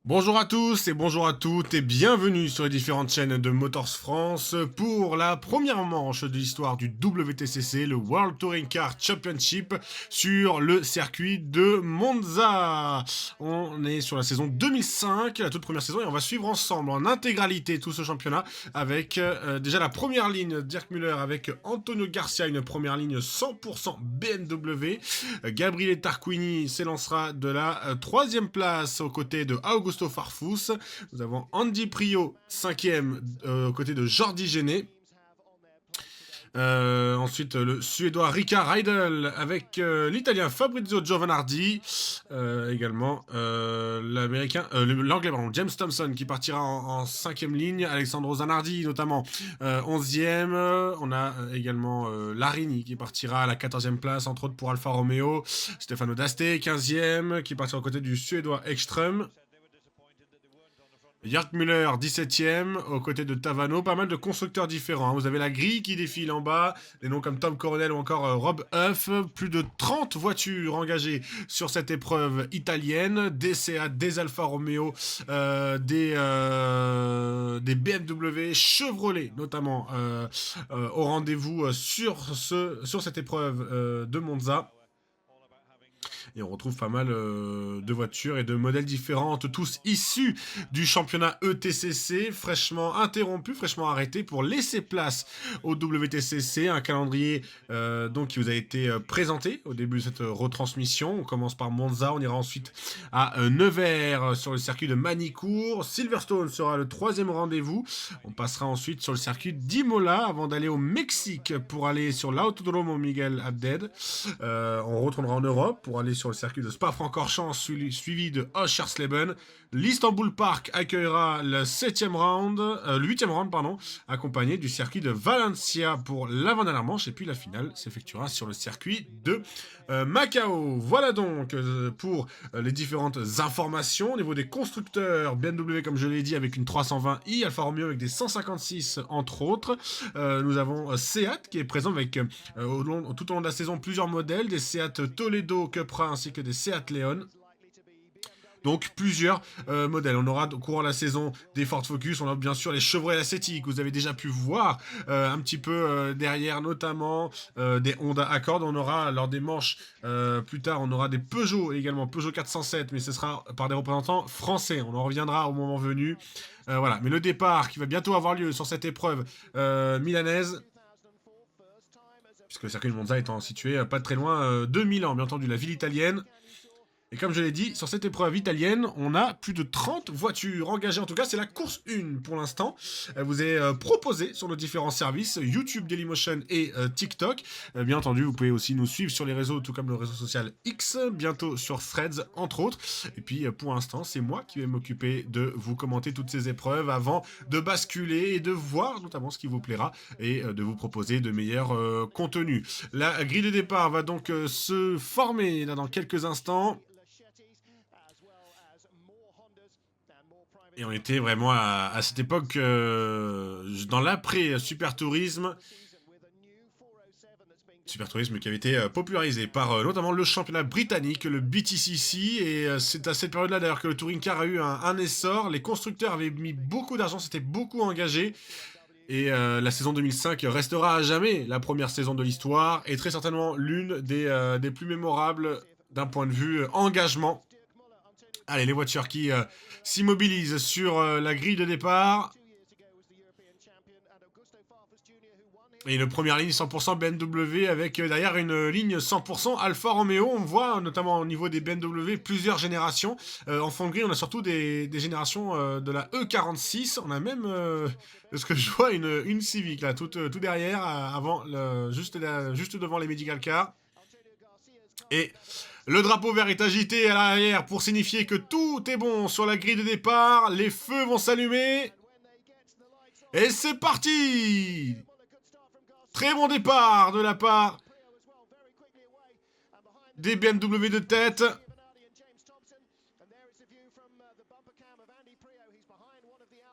Bonjour à tous et bonjour à toutes et bienvenue sur les différentes chaînes de Motors France pour la première manche de l'histoire du WTCC, le World Touring Car Championship sur le circuit de Monza. On est sur la saison 2005, la toute première saison, et on va suivre ensemble en intégralité tout ce championnat avec déjà la première ligne Dirk Müller avec Antonio Garcia, une première ligne 100% BMW. Gabriele Tarquini s'élancera de la troisième place aux côtés de Augusto Farfus. Nous avons Andy Prio, 5e, aux côtés de Jordi Genet. Ensuite, le Suédois Rickard Heidel avec l'Italien Fabrizio Giovanardi. Également, l'Américain, l'Anglais, James Thompson qui partira en 5e ligne. Alessandro Zanardi, notamment, 11e. On a également Larini qui partira à la 14e place, entre autres pour Alfa Romeo. Stefano Daste, 15e, qui partira aux côtés du Suédois Ekström. Dirk Müller, 17e, aux côtés de Tavano. Pas mal de constructeurs différents. Vous avez la grille qui défile en bas. Des noms comme Tom Coronel ou encore Rob Huff. Plus de 30 voitures engagées sur cette épreuve italienne. Des Seat, des Alfa Romeo, des BMW, Chevrolet notamment au rendez-vous sur cette épreuve de Monza. Et on retrouve pas mal de voitures et de modèles différentes, tous issus du championnat ETCC, fraîchement interrompu, fraîchement arrêté pour laisser place au WTCC. Un calendrier donc qui vous a été présenté au début de cette retransmission. On commence par Monza, on ira ensuite à Nevers sur le circuit de Manicourt. Silverstone sera le troisième rendez-vous. On passera ensuite sur le circuit d'Imola avant d'aller au Mexique pour aller sur l'Autodromo Miguel Abded. On retournera en Europe pour aller sur le circuit de Spa-Francorchamps suivi de Oschersleben. L'Istanbul Park accueillera le 8e round, accompagné du circuit de Valencia pour l'avant-dernière-manche, et puis la finale s'effectuera sur le circuit de Macao. Voilà donc pour les différentes informations au niveau des constructeurs. BMW, comme je l'ai dit, avec une 320i, Alfa Romeo avec des 156 entre autres. Nous avons Seat qui est présent avec tout au long de la saison plusieurs modèles, des Seat Toledo Cupra ainsi que des Seat Leon. Donc plusieurs modèles. On aura au courant de la saison des Ford Focus, on a bien sûr les Chevrolet Acitic, vous avez déjà pu voir un petit peu derrière, notamment des Honda Accord. On aura lors des manches plus tard, on aura des Peugeot également, Peugeot 407, mais ce sera par des représentants français. On en reviendra au moment venu. Voilà, mais le départ qui va bientôt avoir lieu sur cette épreuve milanaise, puisque le circuit de Monza étant situé pas très loin de Milan, bien entendu, la ville italienne. Et comme je l'ai dit, sur cette épreuve italienne, on a plus de 30 voitures engagées. En tout cas, c'est la course 1 pour l'instant. Elle vous est proposée sur nos différents services, YouTube, Dailymotion et TikTok. Bien entendu, vous pouvez aussi nous suivre sur les réseaux, tout comme le réseau social X, bientôt sur Threads, entre autres. Et puis, pour l'instant, c'est moi qui vais m'occuper de vous commenter toutes ces épreuves avant de basculer et de voir notamment ce qui vous plaira et de vous proposer de meilleurs contenus. La grille de départ va donc se former là, dans quelques instants. Et on était vraiment à cette époque dans l'après-Super Tourisme. Super Tourisme qui avait été popularisé par notamment le championnat britannique, le BTCC. Et c'est à cette période-là d'ailleurs que le Touring Car a eu un essor. Les constructeurs avaient mis beaucoup d'argent, s'étaient beaucoup engagés. Et la saison 2005 restera à jamais la première saison de l'histoire. Et très certainement l'une des plus mémorables d'un point de vue engagement. Allez, les voitures qui s'immobilisent sur la grille de départ. Et une première ligne 100% BMW avec derrière une ligne 100% Alfa Romeo. On voit notamment au niveau des BMW plusieurs générations. En fond gris, on a surtout des générations de la E46. On a même, de ce que je vois, une Civic là, tout derrière, juste devant les Medical Cars. Et le drapeau vert est agité à l'arrière pour signifier que tout est bon sur la grille de départ. Les feux vont s'allumer. Et c'est parti! Très bon départ de la part des BMW de tête.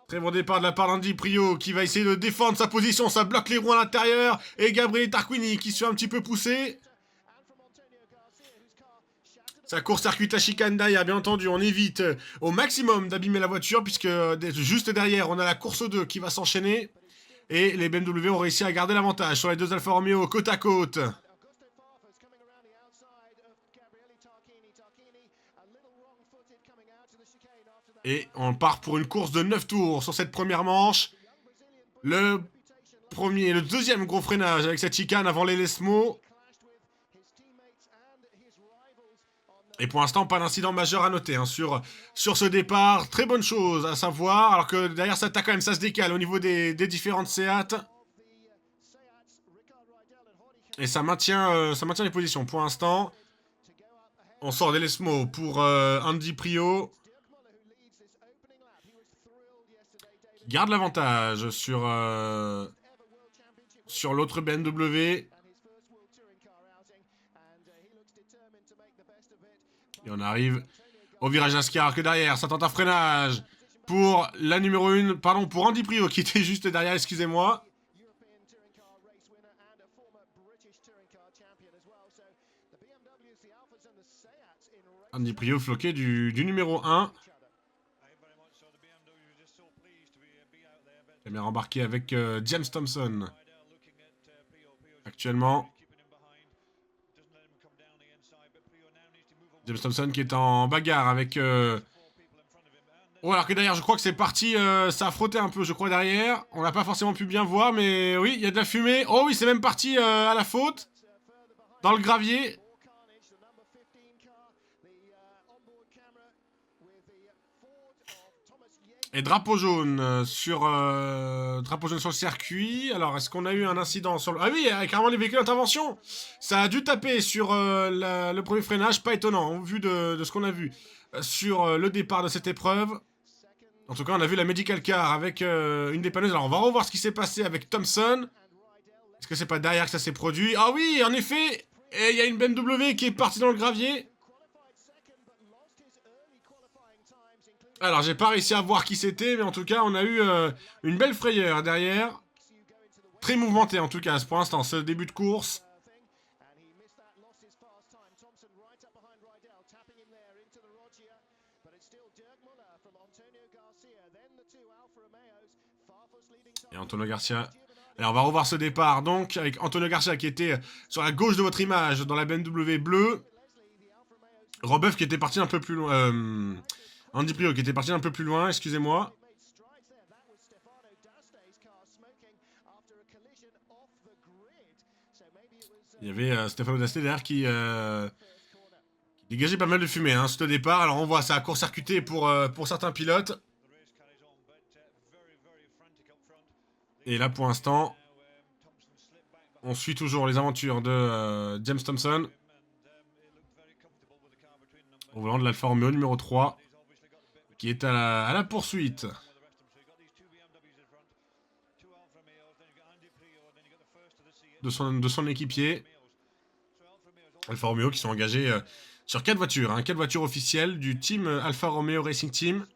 Très bon départ de la part d'Andy Prio qui va essayer de défendre sa position. Ça bloque les roues à l'intérieur. Et Gabriele Tarquini qui se fait un petit peu pousser. Ça court-circuite la chicane derrière, bien entendu. On évite au maximum d'abîmer la voiture, puisque juste derrière, on a la course 2 qui va s'enchaîner. Et les BMW ont réussi à garder l'avantage sur les deux Alfa Romeo côte à côte. Et on part pour une course de 9 tours sur cette première manche. Le deuxième gros freinage avec cette chicane avant les Lesmo. Et pour l'instant, pas d'incident majeur à noter hein, sur ce départ. Très bonne chose à savoir. Alors que derrière, ça quand même, ça se décale au niveau des différentes Seat. Et ça maintient les positions. Pour l'instant, on sort des Lesmo pour Andy Prio. Qui garde l'avantage sur l'autre BMW. Et on arrive au virage NASCAR que derrière, ça tente un freinage pour la numéro 1, pardon, pour Andy Prio qui était juste derrière, excusez-moi. Andy Prio floqué du numéro 1. Caméra embarquée avec James Thompson. Actuellement. James Thompson qui est en bagarre avec... Oh, alors que derrière, je crois que c'est parti, ça a frotté un peu, je crois, derrière. On n'a pas forcément pu bien voir, mais oui, il y a de la fumée. Oh oui, c'est même parti à la faute. Dans le gravier. Et drapeau jaune sur le circuit. Alors, est-ce qu'on a eu un incident sur le... Ah oui, carrément les véhicules d'intervention. Ça a dû taper sur le premier freinage. Pas étonnant, au vu de ce qu'on a vu sur le départ de cette épreuve. En tout cas, on a vu la medical car avec une dépanneuse. Alors, on va revoir ce qui s'est passé avec Thompson. Est-ce que c'est pas derrière que ça s'est produit? Ah oui, en effet. Et il y a une BMW qui est partie dans le gravier. Alors, j'ai pas réussi à voir qui c'était, mais en tout cas, on a eu une belle frayeur derrière. Très mouvementé, en tout cas, pour l'instant, ce début de course. Et Antonio Garcia. Alors, on va revoir ce départ, donc, avec Antonio Garcia qui était sur la gauche de votre image, dans la BMW bleue. Robeuf qui était parti un peu plus loin. Andy Prio qui était parti un peu plus loin, excusez-moi. Il y avait Stefano D'Este derrière qui dégageait pas mal de fumée, hein, ce départ. Alors on voit ça a court-circuité pour certains pilotes. Et là pour l'instant, on suit toujours les aventures de James Thompson. Au volant de l'Alfa Romeo numéro 3. Qui est à la poursuite. De son équipier. Alfa Romeo qui sont engagés sur 4 voitures. Hein, 4 voitures officielles du team Alfa Romeo Racing Team.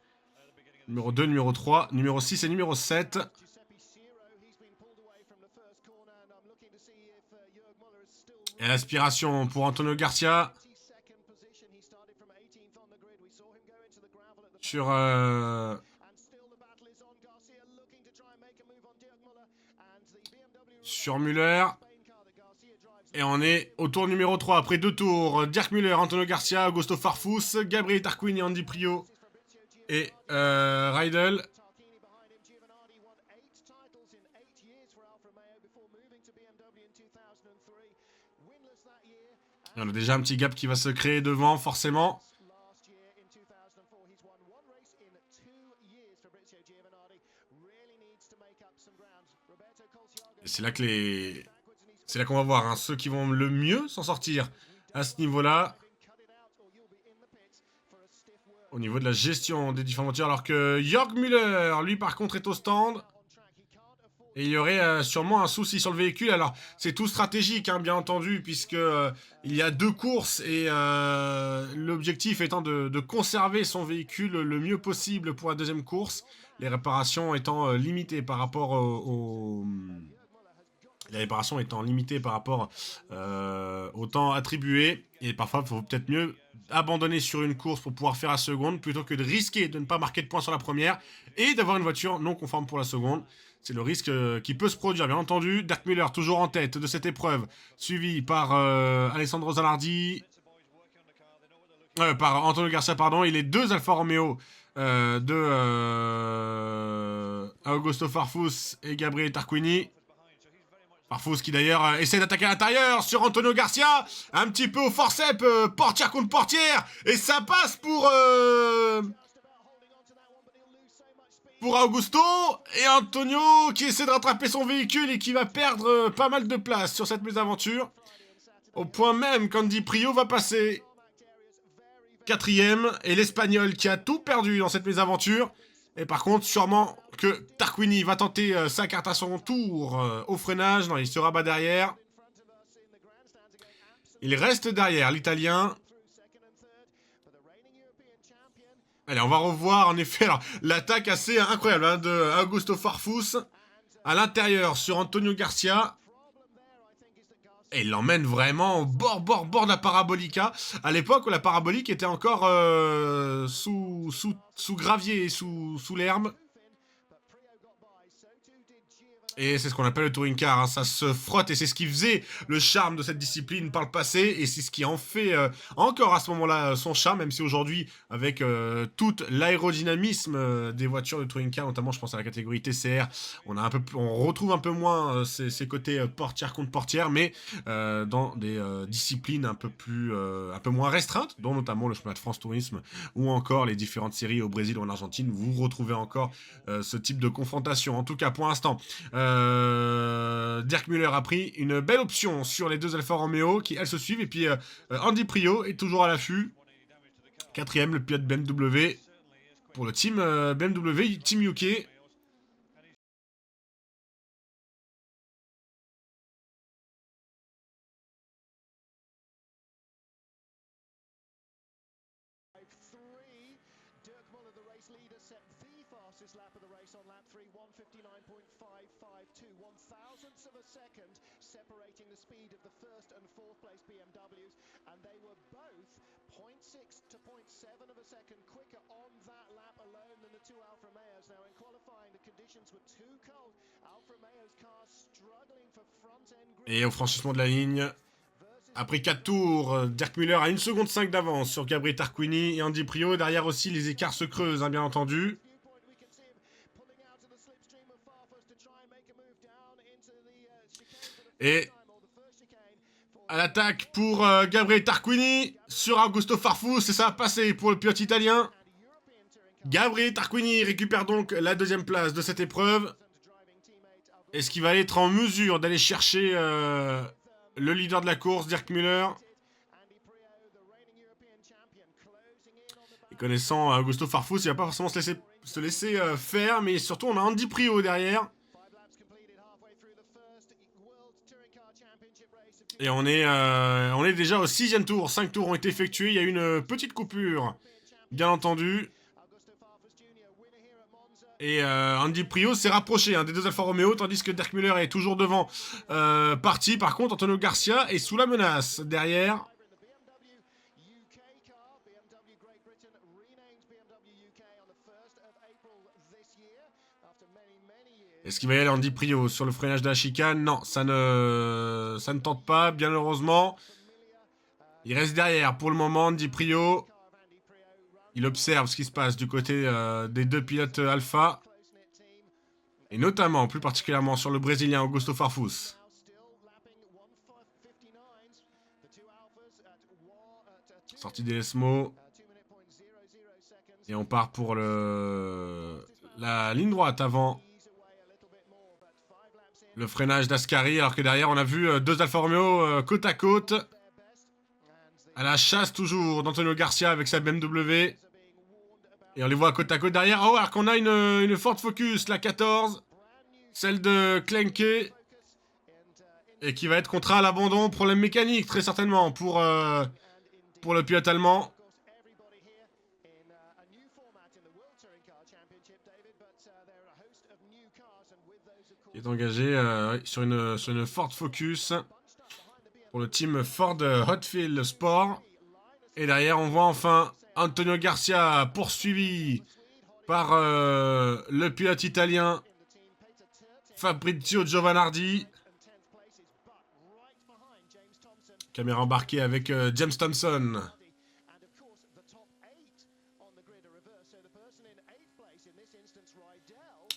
Numéro 2, numéro 3, numéro 6 et numéro 7. Et l'aspiration pour Antonio Garcia. Sur Müller. Et on est au tour numéro 3. Après 2 tours, Dirk Müller, Antonio Garcia, Augusto Farfus, Gabriel Tarquini, Andy Prio et Rydell. On a déjà un petit gap qui va se créer devant, forcément. Et c'est là que c'est là qu'on va voir hein, ceux qui vont le mieux s'en sortir à ce niveau-là. Au niveau de la gestion des différentes voitures. Alors que Jörg Müller, lui par contre, est au stand. Et il y aurait sûrement un souci sur le véhicule. Alors, c'est tout stratégique, hein, bien entendu, puisque il y a 2 courses et l'objectif étant de conserver son véhicule le mieux possible pour la deuxième course. Les réparations étant limitées par rapport au temps attribué. Et parfois, il faut peut-être mieux abandonner sur une course pour pouvoir faire la seconde, plutôt que de risquer de ne pas marquer de points sur la première et d'avoir une voiture non conforme pour la seconde. C'est le risque qui peut se produire, bien entendu. Dirk Müller, toujours en tête de cette épreuve, suivi par Alessandro Zanardi, par Antonio Garcia, pardon. Il est 2 Alfa Romeo de Augusto Farfus et Gabriele Tarquini. Farfus qui d'ailleurs essaie d'attaquer à l'intérieur sur Antonio Garcia, un petit peu au forceps, portière contre portière, et ça passe pour Augusto, et Antonio qui essaie de rattraper son véhicule et qui va perdre pas mal de place sur cette mésaventure, au point même qu'Andy Prio va passer 4ème, et l'Espagnol qui a tout perdu dans cette mésaventure. Et par contre, sûrement que Tarquini va tenter sa carte à son tour au freinage. Non, il se rabat derrière. Il reste derrière, l'Italien. Allez, on va revoir en effet l'attaque assez incroyable hein, de Augusto Farfus à l'intérieur sur Antonio Garcia. Et il l'emmène vraiment au bord de la Parabolica. À l'époque où la Parabolique était encore sous gravier et sous l'herbe. Et c'est ce qu'on appelle le touring car, hein. Ça se frotte et c'est ce qui faisait le charme de cette discipline par le passé et c'est ce qui en fait encore à ce moment-là son charme, même si aujourd'hui, avec tout l'aérodynamisme des voitures de touring car, notamment je pense à la catégorie TCR, on retrouve un peu moins ces côtés portière contre portière, mais dans des disciplines un peu moins restreintes, dont notamment le championnat de France Tourisme ou encore les différentes séries au Brésil ou en Argentine, vous retrouvez encore ce type de confrontation. En tout cas, pour l'instant, Dirk Müller a pris une belle option sur les 2 Alfa Romeo qui elles se suivent. Et puis Andy Prio est toujours à l'affût. 4ème, le pilote BMW pour le team BMW, Team UK. Lap of the race on lap 3, 159.552, 1,000ths of a second separating the speed of the first and fourth place BMWs, and they were both 0.6 to 0.7 of a second quicker on that lap alone than the 2 Alfa Romeos. Now in qualifying the conditions were too cold. Alfa Romeo's cars struggling for front end grip. Et au franchissement de la ligne, après 4 tours, Dirk Müller a 1 seconde 5 d'avance sur Gabriele Tarquini et Andy Prio. Derrière aussi, les écarts se creusent, hein, bien entendu. Et à l'attaque pour Gabriele Tarquini sur Augusto Farfus, et ça a passé pour le pilote italien. Gabriele Tarquini récupère donc la 2ème place de cette épreuve. Est-ce qu'il va être en mesure d'aller chercher le leader de la course, Dirk Müller? Et connaissant Augusto Farfus, il va pas forcément se laisser faire, mais surtout on a Andy Prio derrière. Et on est déjà au 6ème tour. 5 tours ont été effectués. Il y a eu une petite coupure, bien entendu. Et Andy Prio s'est rapproché hein, des 2 Alfa Romeo, tandis que Dirk Müller est toujours devant parti. Par contre, Antonio Garcia est sous la menace derrière. Est-ce qu'il va y aller Andy Prio sur le freinage de la chicane? Non, ça ne tente pas, bien heureusement. Il reste derrière pour le moment, Andy Prio. Il observe ce qui se passe du côté des 2 pilotes Alpha. Et notamment, plus particulièrement sur le Brésilien Augusto Farfus. Sortie des Esmo. Et on part pour la ligne droite avant le freinage d'Ascari, alors que derrière on a vu 2 Alfa Romeo côte à côte. À la chasse toujours d'Antonio Garcia avec sa BMW. Et on les voit côte à côte derrière. Oh, alors qu'on a une Ford Focus, la 14. Celle de Klenke. Et qui va être contraint à l'abandon. Problème mécanique, très certainement, pour le pilote allemand. Qui est engagé sur une Ford Focus pour le team Ford Hotfield Sport. Et derrière, on voit enfin Antonio Garcia poursuivi par le pilote italien Fabrizio Giovanardi. Caméra embarquée avec James Thompson.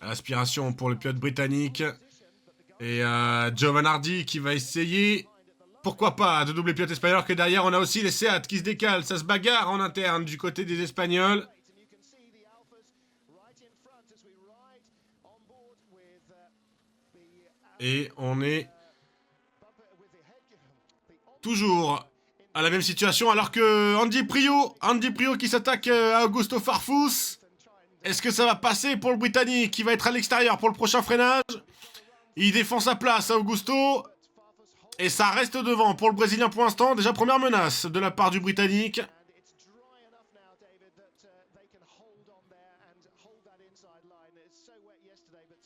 Aspiration pour le pilote britannique. Et Giovanardi qui va essayer, pourquoi pas, de doubler pilote espagnol. Que derrière, on a aussi les Seat qui se décalent. Ça se bagarre en interne du côté des Espagnols. Et on est toujours à la même situation alors que Andy Priault qui s'attaque à Augusto Farfus. Est-ce que ça va passer pour le Britannique qui va être à l'extérieur pour le prochain freinage? Il défend sa place à Augusto. Et ça reste devant pour le Brésilien pour l'instant. Déjà première menace de la part du Britannique.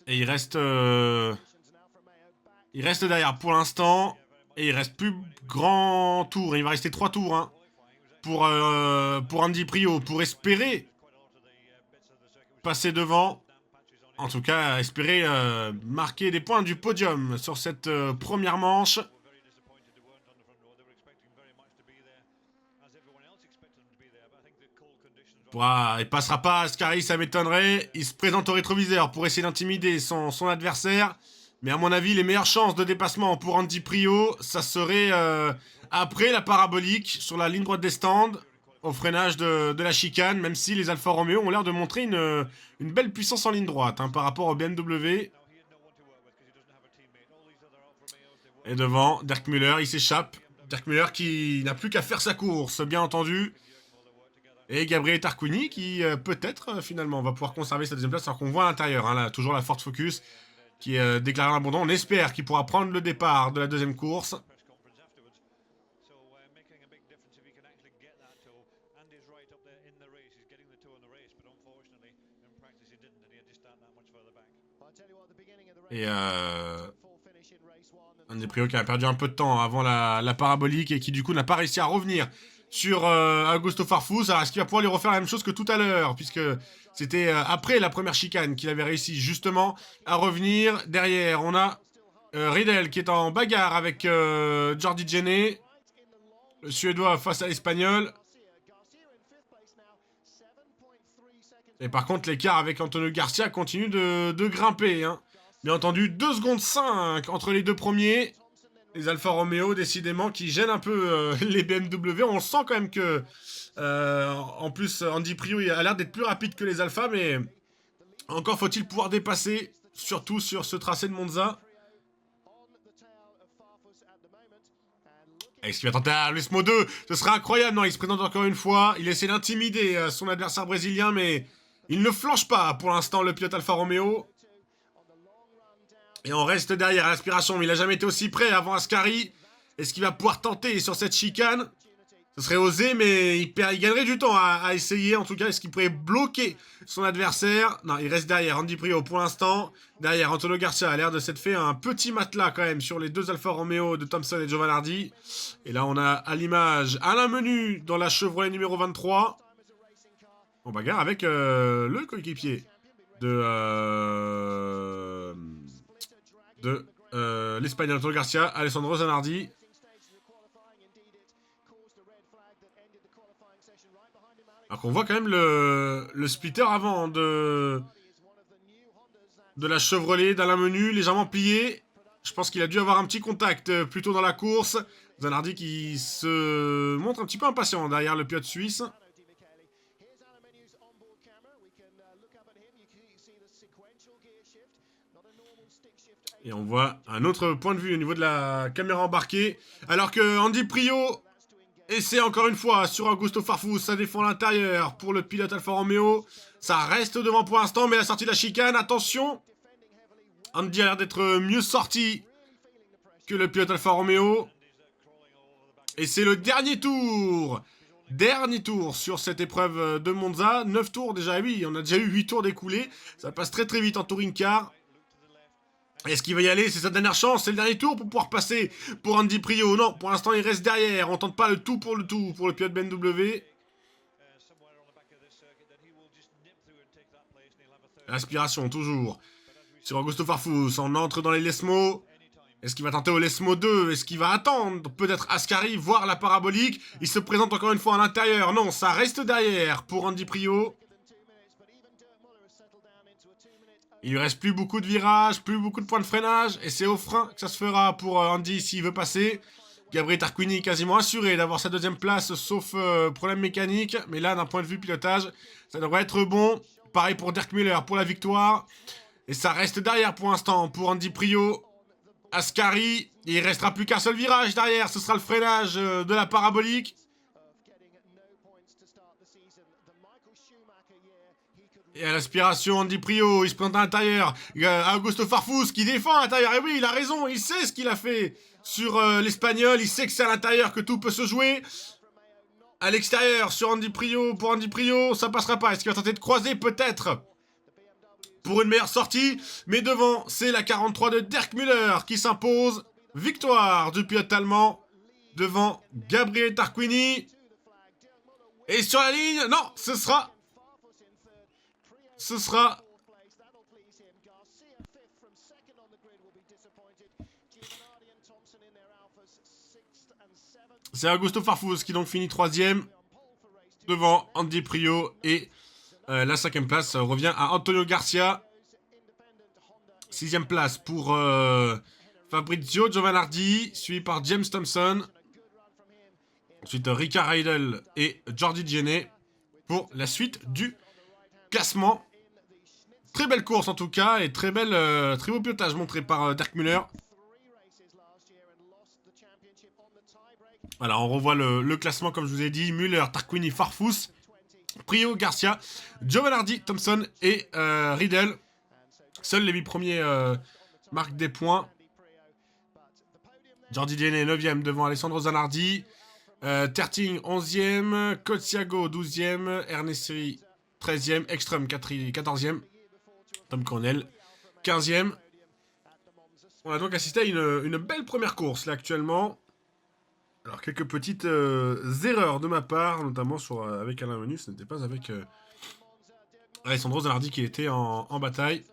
Et il reste derrière pour l'instant. Et il reste plus grand tour. Il va rester 3 tours hein, pour Andy Priault. Pour espérer passer devant. En tout cas, espérer marquer des points du podium sur cette première manche. Il passera pas Ascari, ça m'étonnerait. Il se présente au rétroviseur pour essayer d'intimider son adversaire. Mais à mon avis, les meilleures chances de dépassement pour Andy Priault, ça serait après la parabolique sur la ligne droite des stands, au freinage de la chicane, même si les Alfa Romeo ont l'air de montrer une belle puissance en ligne droite hein, par rapport au BMW. Et devant, Dirk Müller, il s'échappe. Dirk Müller qui n'a plus qu'à faire sa course, bien entendu. Et Gabriele Tarquini qui peut-être finalement va pouvoir conserver sa deuxième place alors qu'on voit à l'intérieur, hein, là, toujours la Ford Focus qui est déclarée en abandon. On espère qu'il pourra prendre le départ de la deuxième course. Et Andy Priault qui a perdu un peu de temps avant la parabolique et qui du coup n'a pas réussi à revenir sur Augusto Farfus. Alors est-ce qu'il va pouvoir lui refaire la même chose que tout à l'heure, puisque c'était après la première chicane qu'il avait réussi justement à revenir. Derrière, on a Riedel qui est en bagarre avec Jordi Gene, le Suédois face à l'Espagnol. Et par contre, l'écart avec Antonio Garcia continue de grimper. Hein. Bien entendu, 2 secondes 5 entre les deux premiers. Les Alfa Romeo, décidément, qui gênent un peu les BMW. On sent quand même que, en plus, Andy Priault a l'air d'être plus rapide que les Alfa, mais encore faut-il pouvoir dépasser, surtout sur ce tracé de Monza. Est-ce qu'il va tenter à Luis Mo 2? Ce serait incroyable. Non, il se présente encore une fois. Il essaie d'intimider son adversaire brésilien, mais il ne flanche pas pour l'instant, le pilote Alfa Romeo. Et on reste derrière à l'aspiration, mais il n'a jamais été aussi près avant Ascari. Est-ce qu'il va pouvoir tenter sur cette chicane? Ce serait osé, mais il gagnerait du temps à essayer. En tout cas, est-ce qu'il pourrait bloquer son adversaire? Non, il reste derrière Andy Priault pour l'instant. Derrière, Antonio Garcia a l'air de s'être fait un petit matelas quand même sur les 2 Alfa Romeo de Thompson et Giovanardi. Et là, on a à l'image Alain Menu dans la Chevrolet numéro 23. On bagarre avec le coéquipier de l'Espagnol Antonio Garcia, Alessandro Zanardi. Alors qu'on voit quand même le splitter avant de la Chevrolet d'Alain Menu, légèrement plié. Je pense qu'il a dû avoir un petit contact plus tôt dans la course. Zanardi qui se montre un petit peu impatient derrière le pilote suisse. Et on voit un autre point de vue au niveau de la caméra embarquée. Alors que Andy Priault essaie encore une fois sur Augusto Farfus. Ça défend l'intérieur pour le pilote Alfa Romeo. Ça reste devant pour l'instant, mais la sortie de la chicane, attention. Andy a l'air d'être mieux sorti que le pilote Alfa Romeo. Et c'est le dernier tour. Dernier tour sur cette épreuve de Monza. 9 tours déjà, oui, on a déjà eu 8 tours d'écoulés. Ça passe très très vite en touring car. Est-ce qu'il va y aller? C'est sa dernière chance, c'est le dernier tour pour pouvoir passer pour Andy Prio. Non, pour l'instant, il reste derrière. On tente pas le tout pour le pilote BMW. Aspiration, toujours. Sur Augusto Farfus, on entre dans les Lesmo. Est-ce qu'il va tenter au Lesmo 2? Est-ce qu'il va attendre peut-être Ascari, voir la parabolique? Il se présente encore une fois à l'intérieur. Non, ça reste derrière pour Andy Prio. Il lui reste plus beaucoup de virages, plus beaucoup de points de freinage. Et c'est au frein que ça se fera pour Andy s'il veut passer. Gabriel Tarquini quasiment assuré d'avoir sa deuxième place, sauf problème mécanique. Mais là, d'un point de vue pilotage, ça devrait être bon. Pareil pour Dirk Müller pour la victoire. Et ça reste derrière pour l'instant pour Andy Prio. Ascari, il ne restera plus qu'un seul virage derrière. Ce sera le freinage de la parabolique. Et à l'aspiration, Andy Prio, il se présente à l'intérieur. Augusto Farfus qui défend à l'intérieur. Et oui, il a raison, il sait ce qu'il a fait sur l'Espagnol. Il sait que c'est à l'intérieur que tout peut se jouer. À l'extérieur, sur Andy Prio, pour Andy Prio, ça passera pas. Est-ce qu'il va tenter de croiser? Peut-être. Pour une meilleure sortie. Mais devant, c'est la 43 de Dirk Müller qui s'impose. Victoire du pilote allemand devant Gabriel Tarquini. Et sur la ligne, non, ce sera c'est Augusto Farfus qui donc finit 3ème devant Andy Prio. Et la 5ème place revient à Antonio Garcia. 6ème place pour Fabrizio Giovanardi, suivi par James Thompson. Ensuite Ricard Heidel et Jordi Gene pour la suite du classement. Très belle course en tout cas, et très beau pilotage montré par Dirk Müller. Voilà, on revoit le classement comme je vous ai dit. Müller, Tarquini, Farfus, Prio, Garcia, Giovanardi, Thompson et Riedel. Seuls les 8 premiers marquent des points. Jordi Gene 9ème devant Alessandro Zanardi. Terting 11ème, Cotsiago 12ème, Ernesti 13ème, Ekström 14ème, Tom Cornell 15ème. On a donc assisté à une belle première course là actuellement. Alors quelques petites erreurs de ma part, notamment avec Alain Menu, ce n'était pas avec Alessandro Zanardi qui était en bataille.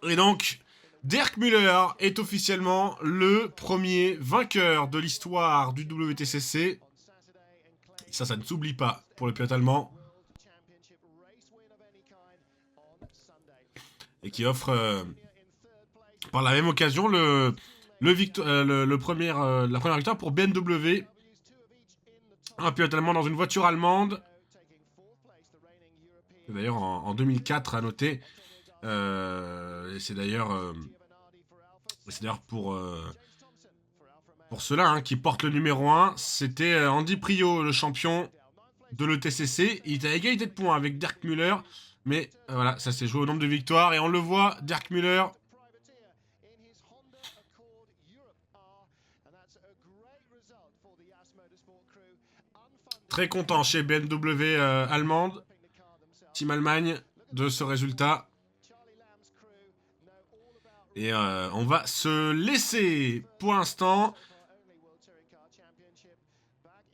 Et donc, Dirk Müller est officiellement le premier vainqueur de l'histoire du WTCC. Et ça ne s'oublie pas pour le pilote allemand. Et qui offre, par la même occasion, la première victoire pour BMW. Un pilote allemand dans une voiture allemande. D'ailleurs, en 2004, à noter. C'est d'ailleurs pour cela qui porte le numéro 1. C'était Andy Prio, le champion de l'ETCC. Il était à égalité de points avec Dirk Müller. Mais voilà, ça s'est joué au nombre de victoires. Et on le voit, Dirk Müller. Très content chez BMW allemande. Team Allemagne de ce résultat. Et on va se laisser pour l'instant.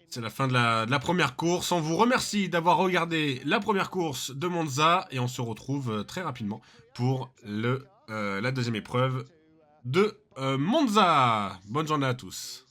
C'est la fin de la première course. On vous remercie d'avoir regardé la première course de Monza. Et on se retrouve très rapidement pour la deuxième épreuve de Monza. Bonne journée à tous.